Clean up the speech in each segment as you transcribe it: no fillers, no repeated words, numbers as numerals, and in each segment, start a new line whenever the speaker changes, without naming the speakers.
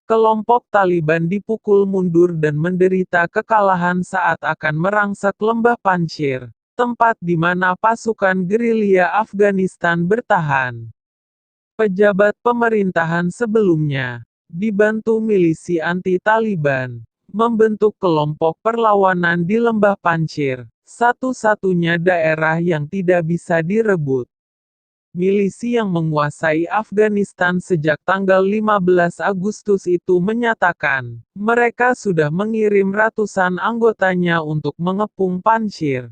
Kelompok Taliban dipukul mundur dan menderita kekalahan saat akan merangsek lembah Panjshir, tempat di mana pasukan gerilya Afghanistan bertahan. Pejabat pemerintahan sebelumnya, dibantu milisi anti-Taliban, membentuk kelompok perlawanan di lembah Panjshir, satu-satunya daerah yang tidak bisa direbut. Milisi yang menguasai Afghanistan sejak tanggal 15 Agustus itu menyatakan, mereka sudah mengirim ratusan anggotanya untuk mengepung Panjshir.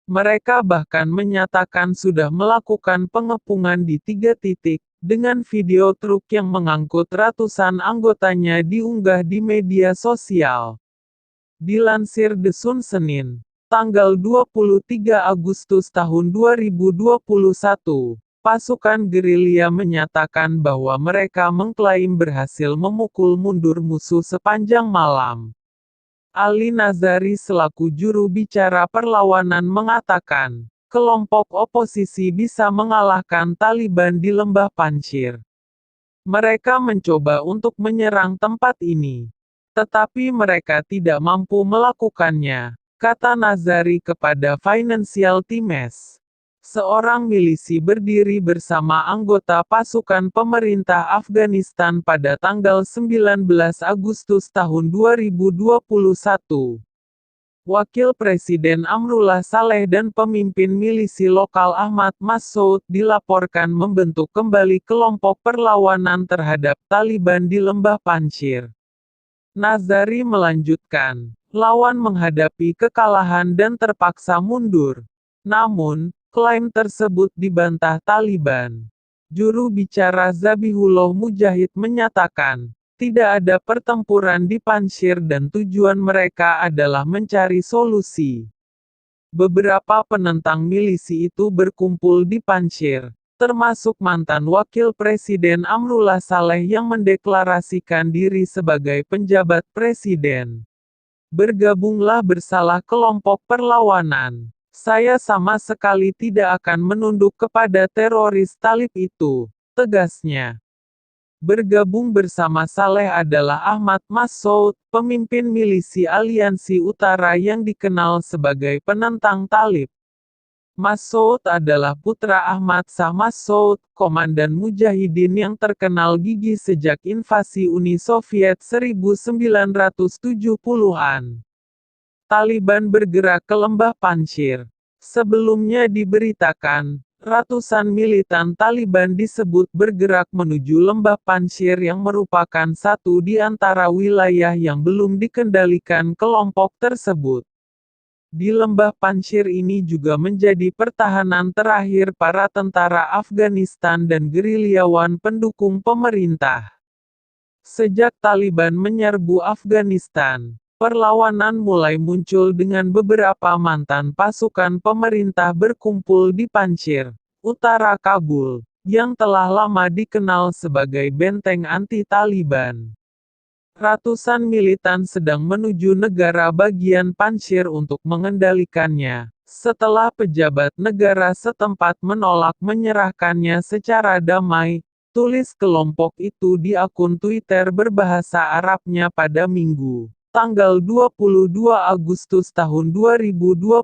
Mereka bahkan menyatakan sudah melakukan pengepungan di 3 titik, dengan video truk yang mengangkut ratusan anggotanya diunggah di media sosial. Dilansir The Sun Senin, tanggal 23 Agustus tahun 2021, pasukan gerilya menyatakan bahwa mereka mengklaim berhasil memukul mundur musuh sepanjang malam. Ali Nazari selaku juru bicara perlawanan mengatakan, kelompok oposisi bisa mengalahkan Taliban di lembah Panjshir. Mereka mencoba untuk menyerang tempat ini. Tetapi mereka tidak mampu melakukannya, kata Nazari kepada Financial Times. Seorang milisi berdiri bersama anggota pasukan pemerintah Afghanistan pada tanggal 19 Agustus tahun 2021. Wakil Presiden Amrullah Saleh dan pemimpin milisi lokal Ahmad Massoud dilaporkan membentuk kembali kelompok perlawanan terhadap Taliban di lembah Panjshir. Nazari melanjutkan, lawan menghadapi kekalahan dan terpaksa mundur. Namun, klaim tersebut dibantah Taliban. Juru bicara Zabihullah Mujahid menyatakan, tidak ada pertempuran di Panjshir dan tujuan mereka adalah mencari solusi. Beberapa penentang milisi itu berkumpul di Panjshir, termasuk mantan Wakil Presiden Amrullah Saleh yang mendeklarasikan diri sebagai penjabat presiden. Bergabunglah bersalah kelompok perlawanan. Saya sama sekali tidak akan menunduk kepada teroris Talib itu, tegasnya. Bergabung bersama Saleh adalah Ahmad Massoud, pemimpin milisi Aliansi Utara yang dikenal sebagai penentang Talib. Massoud adalah putra Ahmad Shah Massoud, komandan mujahidin yang terkenal gigih sejak invasi Uni Soviet 1970-an. Taliban bergerak ke lembah Panjshir. Sebelumnya diberitakan, ratusan militan Taliban disebut bergerak menuju lembah Panjshir yang merupakan satu di antara wilayah yang belum dikendalikan kelompok tersebut. Di lembah Panjshir ini juga menjadi pertahanan terakhir para tentara Afghanistan dan gerilyawan pendukung pemerintah. Sejak Taliban menyerbu Afghanistan, perlawanan mulai muncul dengan beberapa mantan pasukan pemerintah berkumpul di Panjshir, utara Kabul, yang telah lama dikenal sebagai benteng anti-Taliban. Ratusan militan sedang menuju negara bagian Panjshir untuk mengendalikannya, setelah pejabat negara setempat menolak menyerahkannya secara damai, tulis kelompok itu di akun Twitter berbahasa Arabnya pada Minggu, tanggal 22 Agustus tahun 2021.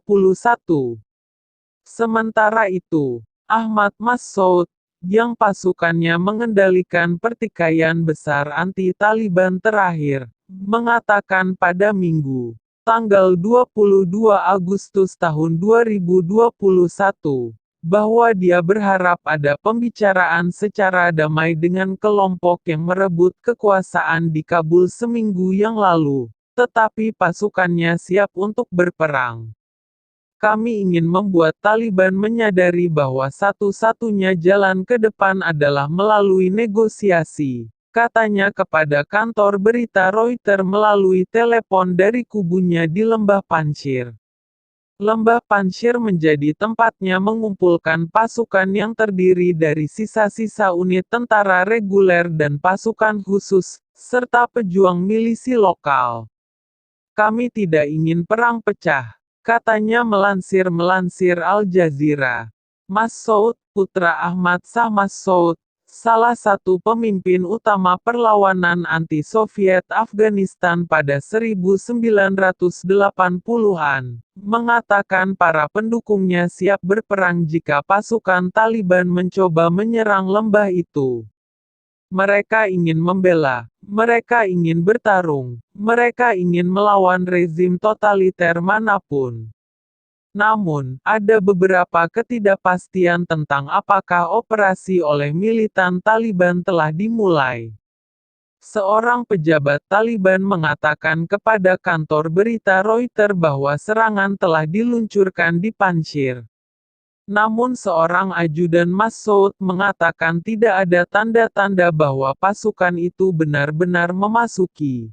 Sementara itu, Ahmad Massoud, yang pasukannya mengendalikan pertikaian besar anti-Taliban terakhir, mengatakan pada Minggu, tanggal 22 Agustus tahun 2021, bahwa dia berharap ada pembicaraan secara damai dengan kelompok yang merebut kekuasaan di Kabul seminggu yang lalu, tetapi pasukannya siap untuk berperang. Kami ingin membuat Taliban menyadari bahwa satu-satunya jalan ke depan adalah melalui negosiasi, katanya kepada kantor berita Reuters melalui telepon dari kubunya di lembah Panjshir. Lembah Panjshir menjadi tempatnya mengumpulkan pasukan yang terdiri dari sisa-sisa unit tentara reguler dan pasukan khusus, serta pejuang milisi lokal. Kami tidak ingin perang pecah, katanya melansir Al Jazeera. Massoud, putra Ahmad Shah Massoud, salah satu pemimpin utama perlawanan anti-Soviet Afghanistan pada 1980-an, mengatakan para pendukungnya siap berperang jika pasukan Taliban mencoba menyerang lembah itu. Mereka ingin membela, mereka ingin bertarung, mereka ingin melawan rezim totaliter manapun. Namun, ada beberapa ketidakpastian tentang apakah operasi oleh militan Taliban telah dimulai. Seorang pejabat Taliban mengatakan kepada kantor berita Reuters bahwa serangan telah diluncurkan di Panjshir. Namun seorang ajudan Massoud mengatakan tidak ada tanda-tanda bahwa pasukan itu benar-benar memasuki